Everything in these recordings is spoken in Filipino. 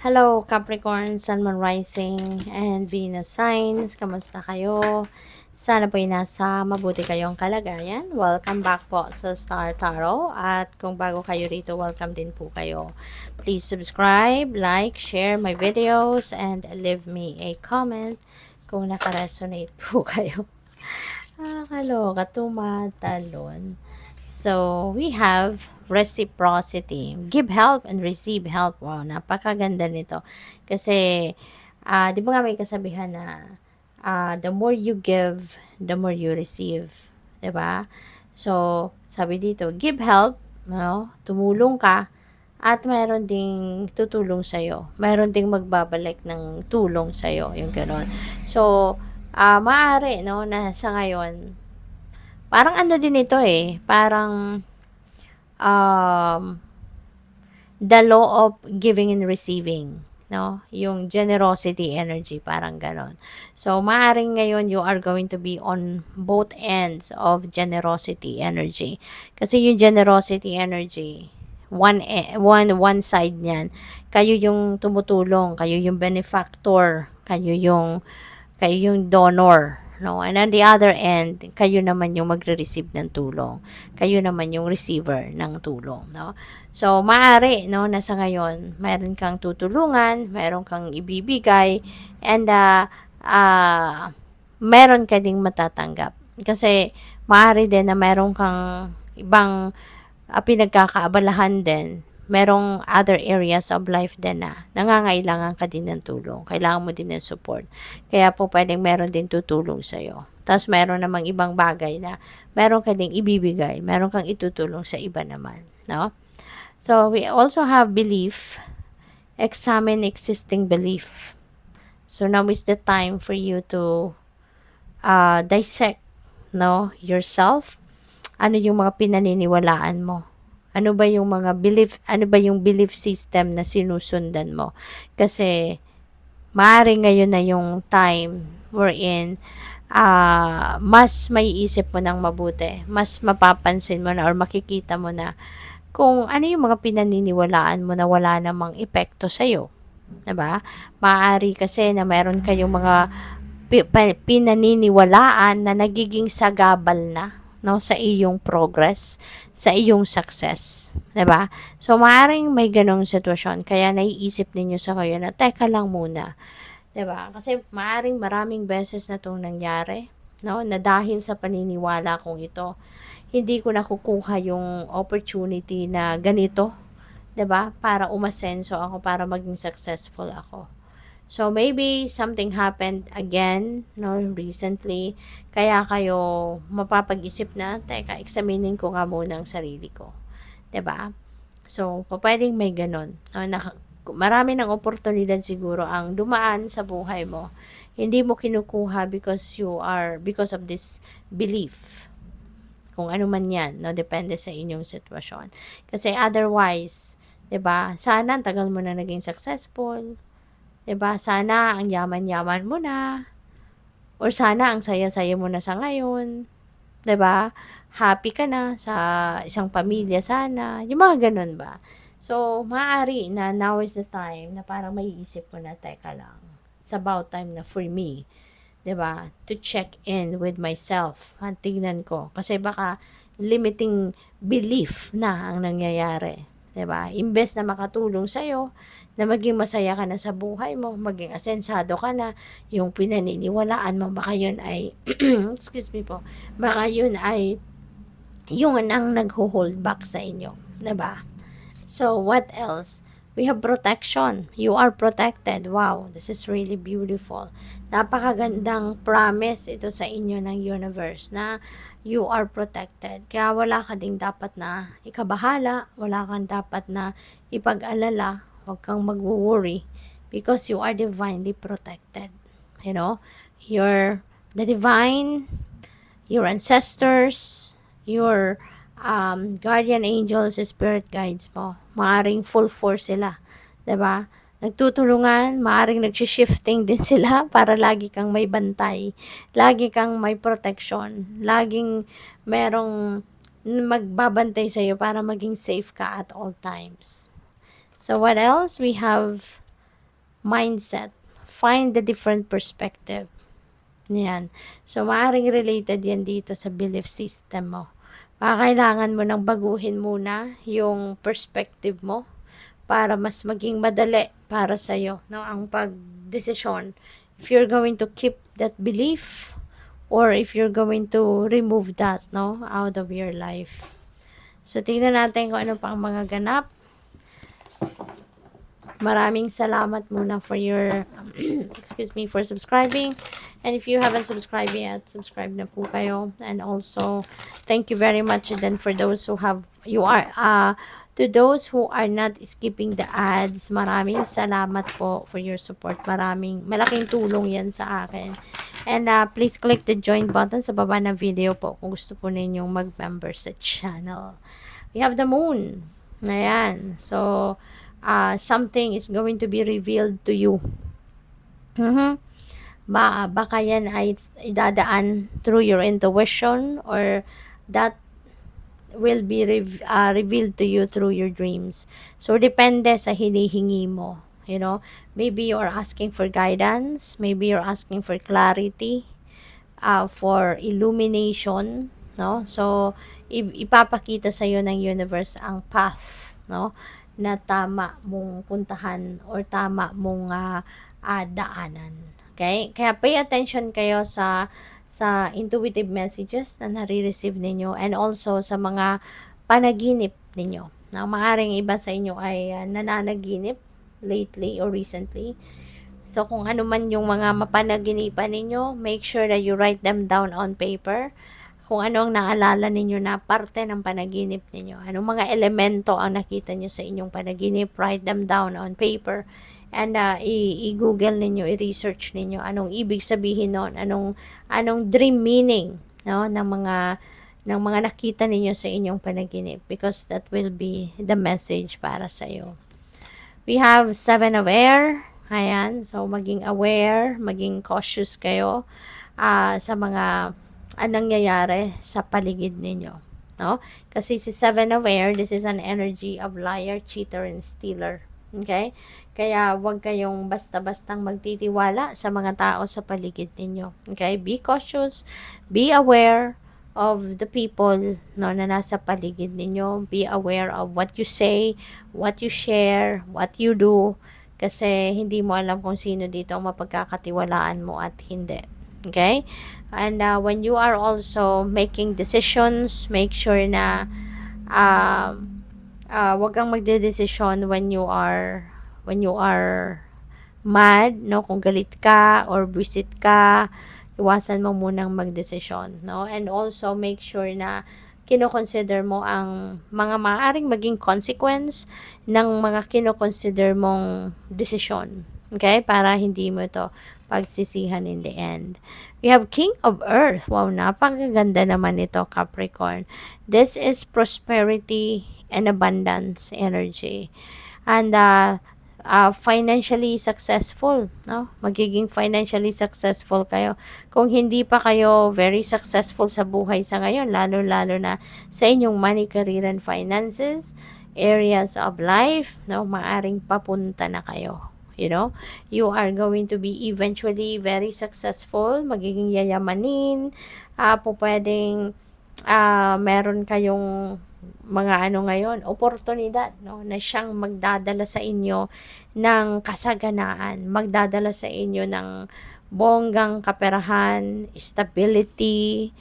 Hello Capricorn, Sun, Moon, Rising, and Venus signs. Kamusta kayo? Sana po nasa mabuti kayong kalagayan. Welcome back po sa Star Tarot. At kung bago kayo rito, welcome din po kayo. Please subscribe, like, share my videos, and leave me a comment kung nakaresonate po kayo. Kaloka, tumatalon. So, we have reciprocity. Give help and receive help. Wow, napakaganda nito. Kasi, di ba nga may kasabihan na the more you give, the more you receive. Di ba? So, sabi dito, give help, no? Tumulong ka, at mayroon ding tutulong sa'yo. Mayroon ding magbabalik ng tulong sa'yo. Yung gano'n. So, maaari, no, na sa ngayon, parang ano din ito eh, parang um, the law of giving and receiving, no? Yung generosity energy, parang ganon. So, maaaring ngayon you are going to be on both ends of generosity energy. Kasi yung generosity energy, one side niyan, kayo yung tumutulong, kayo yung benefactor, kayo yung donor, no? And on the other end, kayo naman yung magre-receive ng tulong. Kayo naman yung receiver ng tulong, no? So, maaari, no, na sa ngayon, mayroon kang tutulungan, mayroon kang ibibigay, and meron ka ding matatanggap. Kasi, maaari din na mayroon kang ibang pinagkakaabalahan din, merong other areas of life din na nangangailangan ka din ng tulong. Kailangan mo din ng support. Kaya po pwedeng meron din tutulong sa'yo. Tapos meron namang ibang bagay na meron ka ding ibibigay, meron kang itutulong sa iba naman. No? So, we also have belief. Examine existing belief. So, now is the time for you to dissect, no, yourself. Ano yung mga pinaniniwalaan mo? Ano ba yung mga belief, ano ba yung belief system na sinusundan mo? Kasi, maaari ngayon na yung time wherein mas may isip mo ng mabuti. Mas mapapansin mo na or makikita mo na kung ano yung mga pinaniniwalaan mo na wala namang epekto sa'yo. Diba? Maaari kasi na meron kayong mga pinaniniwalaan na nagiging sagabal na, no, sa iyong progress, sa iyong success, 'di ba? So maaring may ganong sitwasyon kaya naiisip ninyo sa kayo na teka lang muna, 'di ba? Kasi maaring maraming beses na 'tong nangyari, no, na dahil sa paniniwala kong ito, hindi ko nakukuha yung opportunity na ganito, 'di ba? Para umasenso ako, para maging successful ako. So, maybe something happened again, no, recently. Kaya kayo mapapag-isip na, teka, examining ko nga muna ang sarili ko. 'Di ba? So, pwedeng may ganun. No, marami ng oportunidad siguro ang dumaan sa buhay mo. Hindi mo kinukuha because of this belief. Kung ano man yan, no, depende sa inyong sitwasyon. Kasi otherwise, 'di ba? Sana ang tagal mo na naging successful. 'Di ba? Sana ang yaman-yaman mo na, or sana ang saya-saya mo na sa ngayon, 'di ba? Happy ka na sa isang pamilya sana, yung mga ganun ba? So, maaari na now is the time na parang maiisip mo na, teka lang, it's about time na for me, 'di ba? To check in with myself. Tingnan ko kasi baka limiting belief na ang nangyayari. 'Di ba? Imbes na makatulong sa iyo, na maging masaya ka na sa buhay mo, maging asensado ka na, yung pinaniniwalaan mo baka yun ay excuse me po, baka yun ay yung ang nagho-hold back sa inyo, 'di ba? So, what else? We have protection. You are protected. Wow, this is really beautiful. Napakagandang promise ito sa inyo ng universe na you are protected. Kaya wala ka ding dapat na ikabahala, wala kang dapat na ipag-alala, huwag kang mag-worry because you are divinely protected. You know, the divine, your ancestors, your guardian angels, spirit guides mo. Maaring full force sila. 'Di ba? Nagtutulungan, maaring nagshi-shifting din sila para lagi kang may bantay, lagi kang may protection, laging merong magbabantay sa iyo para maging safe ka at all times. So what else? We have mindset. Find the different perspective. Yan. So, maaaring related yan dito sa belief system mo. Kailangan mo nang baguhin muna yung perspective mo para mas maging madali para sa'yo, no, ang pagdesisyon. If you're going to keep that belief or if you're going to remove that, no, out of your life. So, tingnan natin kung ano pa ang mga ganap. Maraming salamat muna for your, excuse me, for subscribing. And if you haven't subscribed yet, subscribe na po kayo. And also, thank you very much then for those who have, to those who are not skipping the ads, maraming salamat po for your support. Malaking tulong yan sa akin. And please click the join button sa baba ng video po kung gusto po ninyong mag-member sa channel. We have the moon. Ayan. So, something is going to be revealed to you. Baka yan ay idadaan through your intuition or that will be revealed to you through your dreams. So, depende sa hinihingi mo. You know, maybe you're asking for guidance, maybe you're asking for clarity, for illumination, no? So, ipapakita sa iyo ng universe ang path, no, na tama mong puntahan or tama mong daanan. Okay? Kaya pay attention kayo sa intuitive messages na nare-receive ninyo and also sa mga panaginip ninyo. Na maaring iba sa inyo ay nananaginip lately or recently. So, kung ano man yung mga mapanaginipan ninyo, make sure that you write them down on paper. Kung ano ang naalala ninyo na parte ng panaginip ninyo. Anong mga elemento ang nakita nyo sa inyong panaginip, write them down on paper. And i-google ninyo, i-research ninyo anong ibig sabihin noon, anong dream meaning, no, ng mga nakita ninyo sa inyong panaginip, because that will be the message para sa iyo. We have 7 of air. Ayan, so maging aware, maging cautious kayo sa mga nangyayari sa paligid ninyo, no? Kasi si 7 of air, this is an energy of liar, cheater, and stealer. Okay? Kaya wag kayong basta-bastang magtitiwala sa mga tao sa paligid ninyo. Okay? Be cautious, be aware of the people, no, na nasa paligid ninyo. Be aware of what you say, what you share, what you do, kasi hindi mo alam kung sino dito ang mapagkakatiwalaan mo at hindi. Okay? And when you are also making decisions, make sure na wag kang magdedesisyon when you are mad, no, kung galit ka or visit ka, iwasan mo munang magdesisyon, no? And also make sure na kino-consider mo ang mga maaaring maging consequence ng mga kino-consider mong desisyon. Okay? Para hindi mo ito pagsisihan in the end. We have King of Earth. Wow, napakaganda naman ito, Capricorn. This is prosperity and abundance energy. And financially successful, no? Magiging financially successful kayo. Kung hindi pa kayo very successful sa buhay sa ngayon, lalo-lalo na sa inyong money, career, and finances, areas of life, no? Maaring papunta na kayo. You know, you are going to be eventually very successful, magiging yayamanin, pwedeng meron kayong mga ngayon, oportunidad, no, na siyang magdadala sa inyo ng kasaganaan, magdadala sa inyo ng bonggang kaperahan, stability,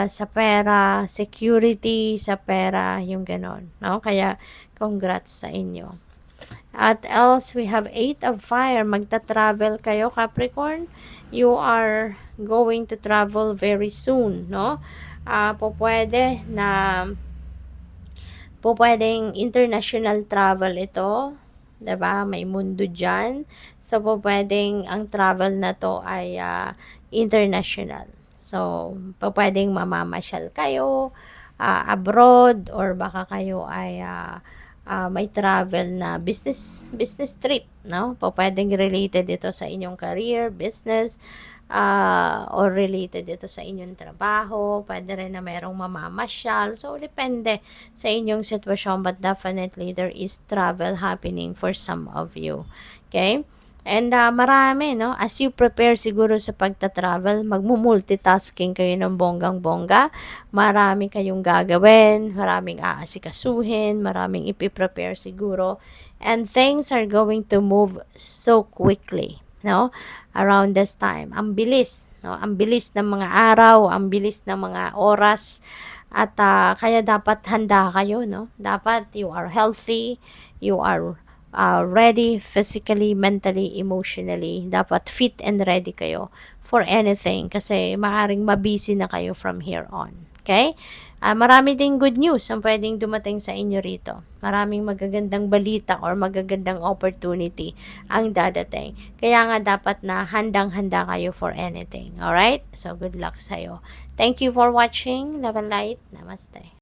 sa pera, security sa pera, yung ganon, no? Kaya, congrats sa inyo. At else, we have 8 of fire. Magta-travel kayo, Capricorn. You are going to travel very soon, no? Pwedeng international travel ito. Diba? May mundo dyan. So, pwedeng ang travel na to ay international. So, pwedeng mamamasyal kayo abroad, or baka kayo ay may travel na business trip, no? Pwedeng related ito sa inyong career, business, or related ito sa inyong trabaho. Pwede rin na mayroong mamamasyal. So, depende sa inyong sitwasyon, but definitely there is travel happening for some of you. Okay? And marami, no? As you prepare siguro sa pagta-travel, magmu-multitasking kayo ng bonggang-bongga. Marami kayong gagawin, maraming aasikasuhin, maraming ipiprepare siguro. And things are going to move so quickly, no? Around this time. Ang bilis, no? Ang bilis ng mga araw, ang bilis ng mga oras. At kaya dapat handa kayo, no? Dapat you are healthy, you are ready physically, mentally, emotionally. Dapat fit and ready kayo for anything kasi maaring mabisi na kayo from here on. Okay? Marami ding good news ang pwedeng dumating sa inyo rito. Maraming magagandang balita or magagandang opportunity ang dadating. Kaya nga dapat na handang-handa kayo for anything. Alright? So, good luck sa'yo. Thank you for watching. Love and light. Namaste.